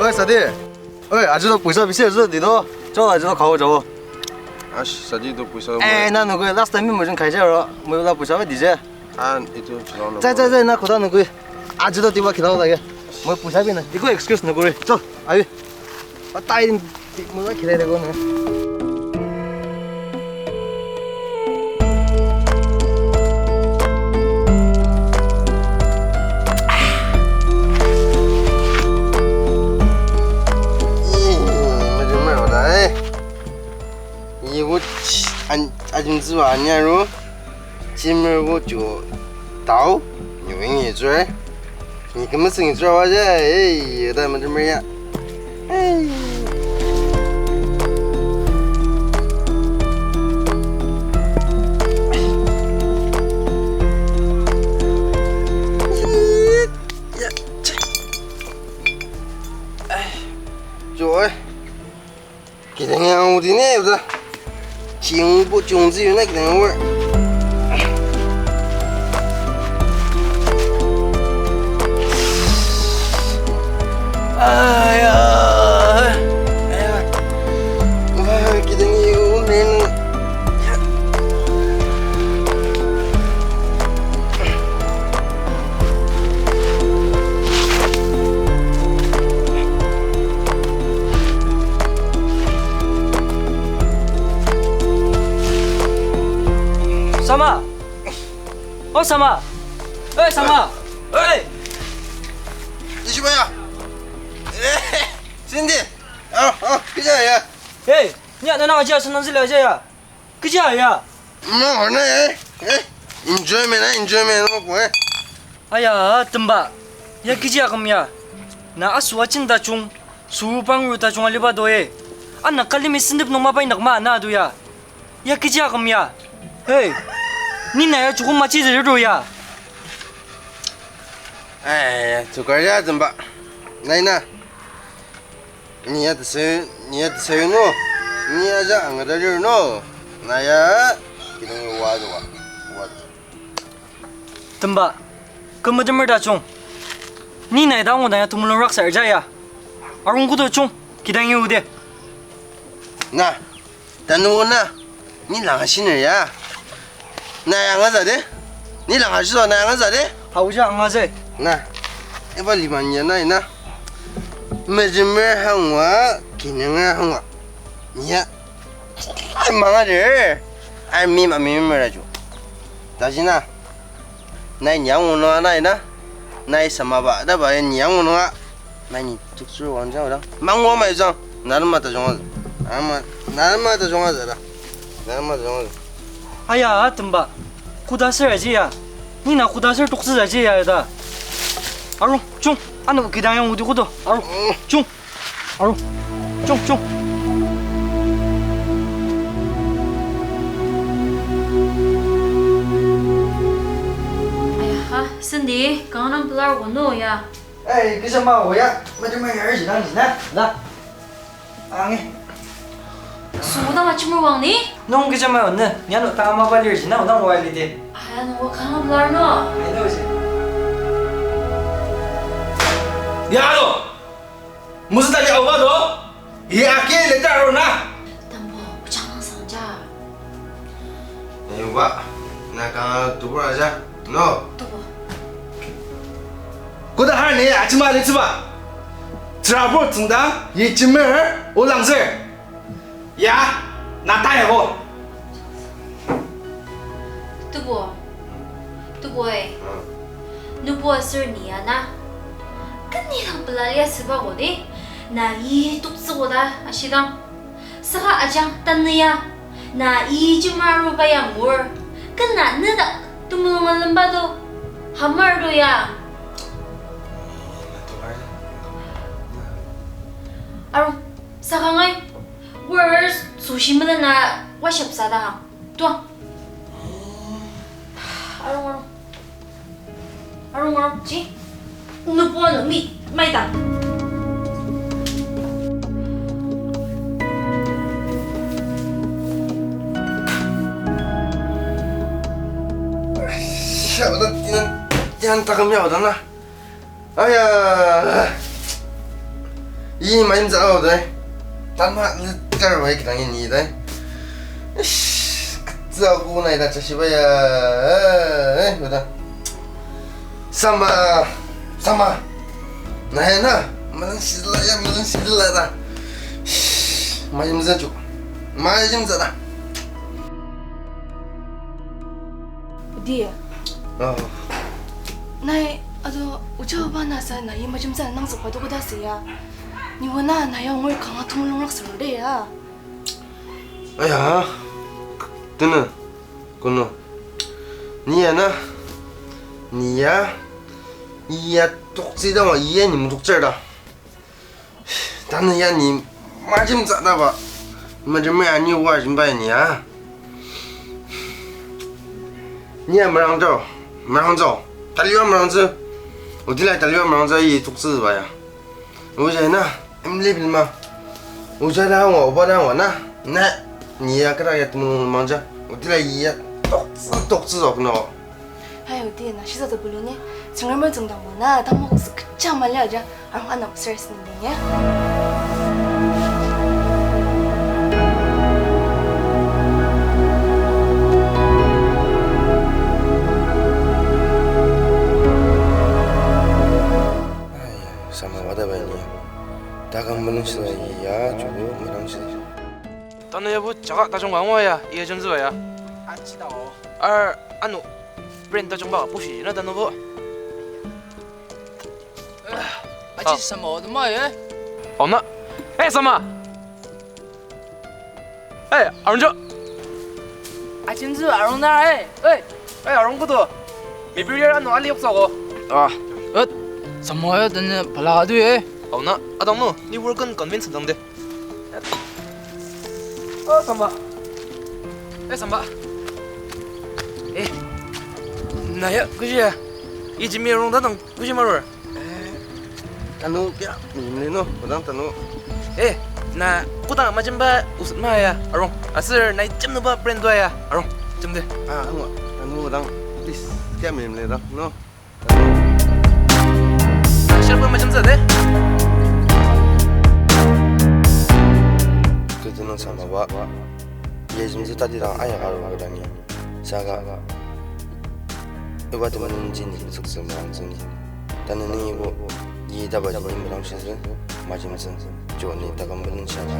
喂，师弟，喂，阿知道पैसा बेसी हजुर दिदो चल आज तो खाओ जाओ साथी तो पैसा ए ना नुको लास्ट टाइम में मुझे खाइছে र मैले पैसा पे दिजे itu chalauna जाय ना खुदा नुको आज तो तिवा खिलाओ लागे मैं पैसा भी ना इको एक्सक्यूज नुको रे चल आइ ताइ मलाई खिलाइरहेको न我俺子娃伢肉，今儿我就刀，牛一嘴，你根本是你做我这，哎，咱们这么样，哎。rồi cái thằng nào thì nè rồi chiếng bộ trùng gì này cái thằng nào ai à cái thằng yêu nên Sama, oh Sama, Sama, đi chú bay à xin đi cái gì vậy nhà nó nào chơi sân gì là chơi à, cái gì à? nó hỏi này enjoyment nó quên Aya, temba, ya cái gì à không ya? Na aswa cinta chung, subang ruta chung aliba doe, anak kali mesin dip noma bay nak mana tu ya? Ya cái gì à không ya? Ni này chú không mà chỉ rồi ya?哎，就这样子吧，来呢，你也得吃喏，你也让我在这儿喏，那呀，给他们挖着。temba, kamu demar dah chung. Ni này dah ngomong tu mulai rak saja ya. Arung kudo chung, kita ingin udah.那，但我呢，你啷心人呀？那样个咋的？你啷个知道那样个咋的？好像啊这。那，要不里边你那呢？没这么喊我，给人家喊我，你呀，还忙啊这，还密码了就。但是呢，那娘我呢那呢，那什么吧，那把娘我呢，那你就是往这了，忙我买张，哪他妈的中子，哪他妈的中子了，哪他妈的中子。哎呀，temba, kuda ser aja ya. Ni nak kuda ser tukses aja ya dah. Arung, chung, anu kita yang udah kudo. Arung, chung, chung. Ayah, Cindy, kau nak pelar gono ya? Eh, bisa mau ya? Macam mana harus jalan sini? Dah, angin. Sudah macam mana ni? Nong kita mau ne, ni anu tak mau balik sini, orang mau balik deh. Ayah, nak kau nak pelar no? Ini sih. Ya lo mesti tadi awal lo ya akhir letak lo na Tambo, jangan saja. Eh, Pak, nak kau tu pun aja, no. Tambo. kau dah hari ni cuma ada coba terapur tentang ye cuma ulang se ya nak tanya ko Tambo, nubo sir ni ana. Kan ni lang pelar sebab ni. Na i tukse dah asyidang. Saka ajang tanaya. Na i cuma rupa yang mur. Kan na nada tumulungan lembado. Hamar do ya. Arung, saka ngay. Words sushi mo na washap sada. Tuang. Arung, ci. Nupo no mi, may tang. Siapa tu jangan tak kami awak dah. Ayah, 이 많이 잡아오대. 단마 늦가로 왜 그냥 이니데. 자고 나이다 자시바야. 보다. sama nah mana sila dah macam zacu macam zada dia oh nai ado ujo bana sa na yi macam sa nang sa padu ko da siya ni wana na ya ngoi kanga tumulong lak sero de ya ayah tena kono ni na你呀，你呀，都知道我爷你们都这儿了，但是呀，你妈这么咋的吧？妈这么样，你我怎么办你啊？你也没让走，没让走，大力没让走，我进来大力没让走也都知道呀。我说那，你那边嘛，我说让我不让我那，那你呀，给他也都忙着，我进来也都知道呢。 Hai dia na sisa tu bulu ni, cengar mau jengdang mana, tamu sekejap malah aja, orang anak stress ni ya. Sama wadah banyak. Dagang manusia ya juga manusia.当然要不这个大众玩我呀，也真是呀。俺知道哦。俺努。 不然大众吧不许那等等不。这是什么的嘛耶？哦那，哎什么？哎二荣这，真是阿荣那哎二荣不多，没必要俺努俺里不少个。啊，什么呀？等着不拉对哎。哦那，阿当努，你玩跟面成长的。什么？哎什么？哎。 那呀，可是，一直没有他能，可是嘛儿。Tanu pia, ni no, kadang tanu. Eh, na, kutang macam ba usut ma ya, arong. Asir na jam no ba brand ya, arong. Jam deh. Ah, enggak. Tanu kadang, please, dia minum ni dah, no. Siapa macam tu deh? Ketenang sama ba. Ye jumsa tadi dah ayah kalau kadangnya. Saga. Ibu teman jin sukses macam ni. Tanah ni ibu, dia dah bagi macam macam tu, macam tu. Joni tak akan benar siapa.